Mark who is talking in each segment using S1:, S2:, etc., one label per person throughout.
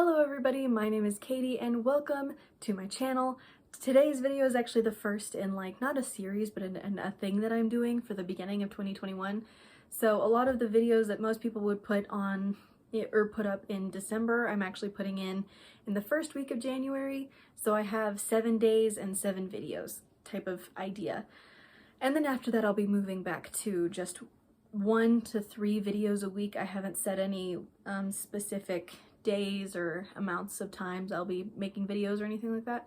S1: Hello everybody, my name is Katie and welcome to my channel. Today's video is actually the first in not a series, but a thing that I'm doing for the beginning of 2021. So a lot of the videos that most people would put on or put up in December, I'm actually putting in the first week of January. So I have 7 days and 7 videos type of idea. And then after that, I'll be moving back to just 1 to 3 videos a week. I haven't set any specific days or amounts of times I'll be making videos or anything like that.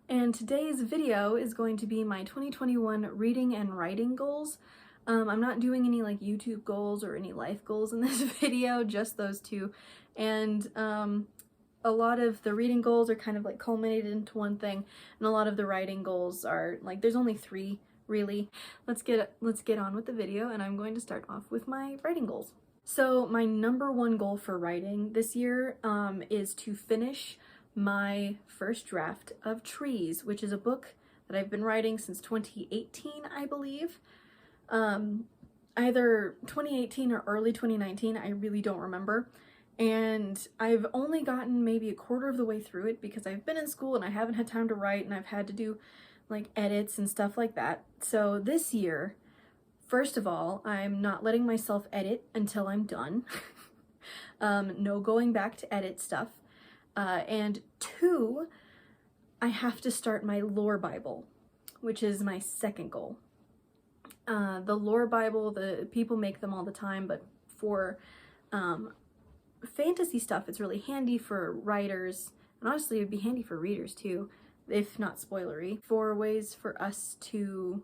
S1: And today's video is going to be my 2021 reading and writing goals. I'm not doing any YouTube goals or any life goals in this video, just those two. And a lot of the reading goals are kind of culminated into one thing, and a lot of the writing goals are there's only 3 really. Let's get on with the video, and I'm going to start off with my writing goals. So my number 1 goal for writing this year is to finish my first draft of Trees, which is a book that I've been writing since 2018, I believe. Either 2018 or early 2019, I really don't remember. And I've only gotten maybe a quarter of the way through it because I've been in school and I haven't had time to write, and I've had to do edits and stuff like that. So this year, first of all, I'm not letting myself edit until I'm done. No going back to edit stuff. And 2, I have to start my lore Bible, which is my second goal. The lore Bible, the people make them all the time, but for fantasy stuff, it's really handy for writers, and honestly, it would be handy for readers too, if not spoilery, for ways for us to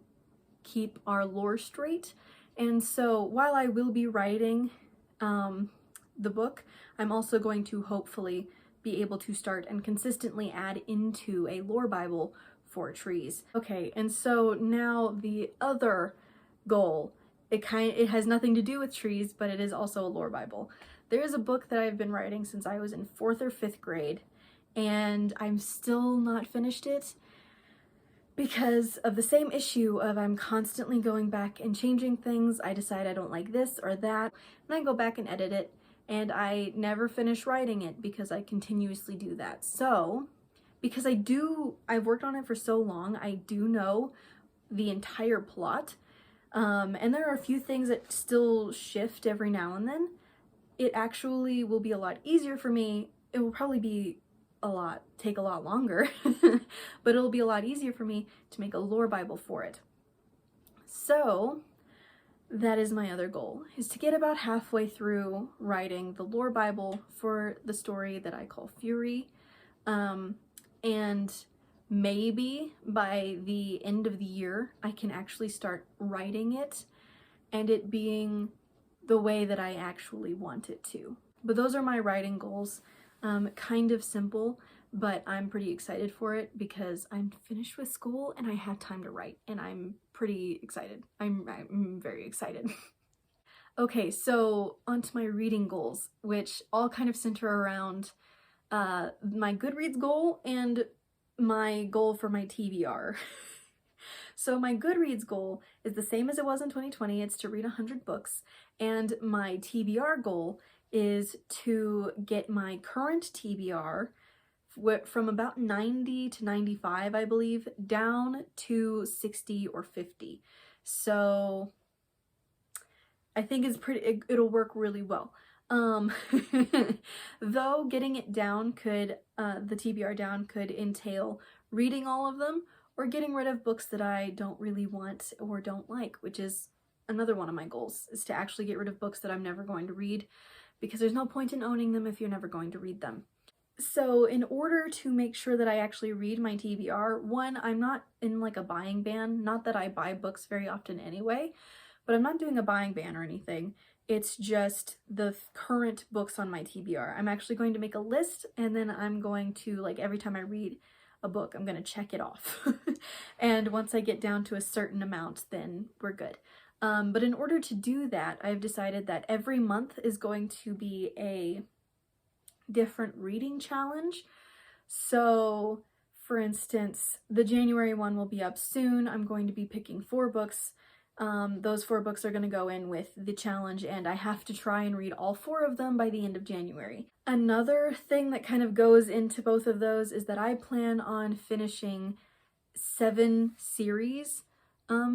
S1: keep our lore straight. And so while I will be writing the book, I'm also going to hopefully be able to start and consistently add into a lore Bible for Trees. Okay, and so now the other goal, it has nothing to do with Trees, but it is also a lore Bible. There is a book that I've been writing since I was in 4th or 5th grade, and I'm still not finished it because of the same issue of I'm constantly going back and changing things. I decide I don't like this or that, and I go back and edit it, and I never finish writing it because I continuously do that. So, because I've worked on it for so long, I do know the entire plot, and there are a few things that still shift every now and then. It actually will be a lot easier for me. It will probably take a lot longer, but it'll be a lot easier for me to make a lore Bible for it. So that is my other goal, is to get about halfway through writing the lore Bible for the story that I call Fury. And maybe by the end of the year, I can actually start writing it and it being the way that I actually want it to. But those are my writing goals. Kind of simple, but I'm pretty excited for it because I'm finished with school and I have time to write, and I'm pretty excited. I'm very excited. Okay, so onto my reading goals, which all kind of center around my Goodreads goal and my goal for my TBR. So my Goodreads goal is the same as it was in 2020. It's to read 100 books, and my TBR goal is to get my current TBR from about 90 to 95, I believe, down to 60 or 50. So I think it'll work really well. Though getting it down the TBR down could entail reading all of them or getting rid of books that I don't really want or don't like, which is another one of my goals, is to actually get rid of books that I'm never going to read, because there's no point in owning them if you're never going to read them. So in order to make sure that I actually read my TBR, 1, I'm not in a buying ban, not that I buy books very often anyway, but I'm not doing a buying ban or anything. It's just the current books on my TBR. I'm actually going to make a list, and then I'm going to, every time I read a book, I'm going to check it off. And once I get down to a certain amount, then we're good. But in order to do that, I've decided that every month is going to be a different reading challenge. So, for instance, the January one will be up soon. I'm going to be picking 4 books Those 4 books are going to go in with the challenge, and I have to try and read all 4 of them by the end of January. Another thing that kind of goes into both of those is that I plan on finishing 7 series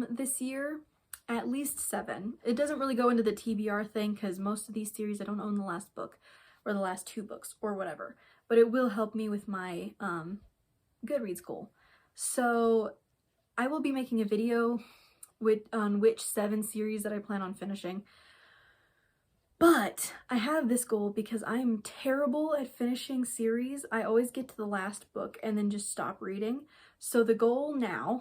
S1: this year. At least 7. It doesn't really go into the TBR thing because most of these series I don't own the last book or the last 2 books or whatever, but it will help me with my Goodreads goal. So I will be making a video on which 7 series that I plan on finishing. But I have this goal because I'm terrible at finishing series. I always get to the last book and then just stop reading. So the goal now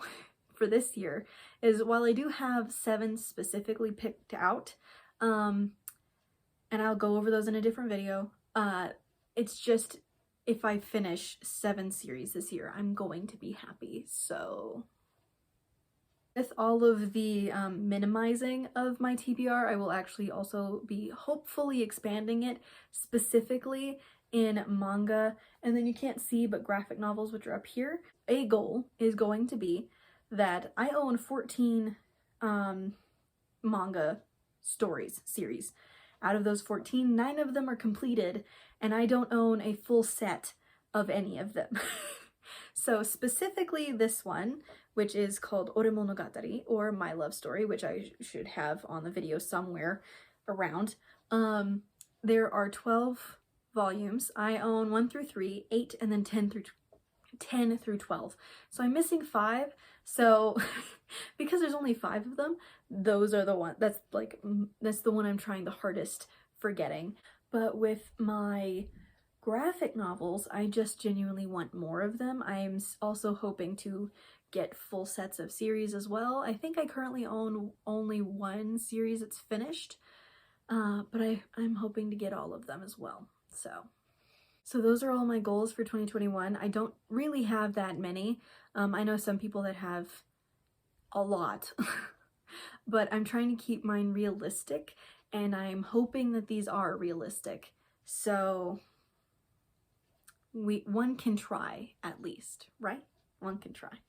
S1: for this year is, while I do have 7 specifically picked out, and I'll go over those in a different video, it's just, if I finish 7 series this year, I'm going to be happy. So with all of the minimizing of my TBR, I will actually also be hopefully expanding it specifically in manga, and then you can't see, but graphic novels, which are up here. A goal is going to be that I own 14 manga series. Out of those 14, 9 of them are completed, and I don't own a full set of any of them. So specifically this one, which is called Ore Monogatari, or My Love Story, which I should have on the video somewhere around. There are 12 volumes. I own 1 through 3, 8, and then 10 through 12. So I'm missing 5. So because there's only 5 of them, those are the one that's the one I'm trying the hardest for getting. But with my graphic novels, I just genuinely want more of them. I'm also hoping to get full sets of series as well. I think I currently own only 1 series that's finished, but I'm hoping to get all of them as well. So those are all my goals for 2021. I don't really have that many. I know some people that have a lot, but I'm trying to keep mine realistic, and I'm hoping that these are realistic. So one can try, at least, right? One can try.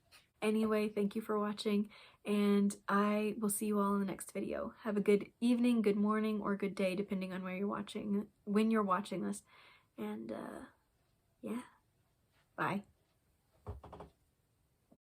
S1: Anyway, thank you for watching, and I will see you all in the next video. Have a good evening, good morning, or good day, depending on when you're watching this. And yeah, bye.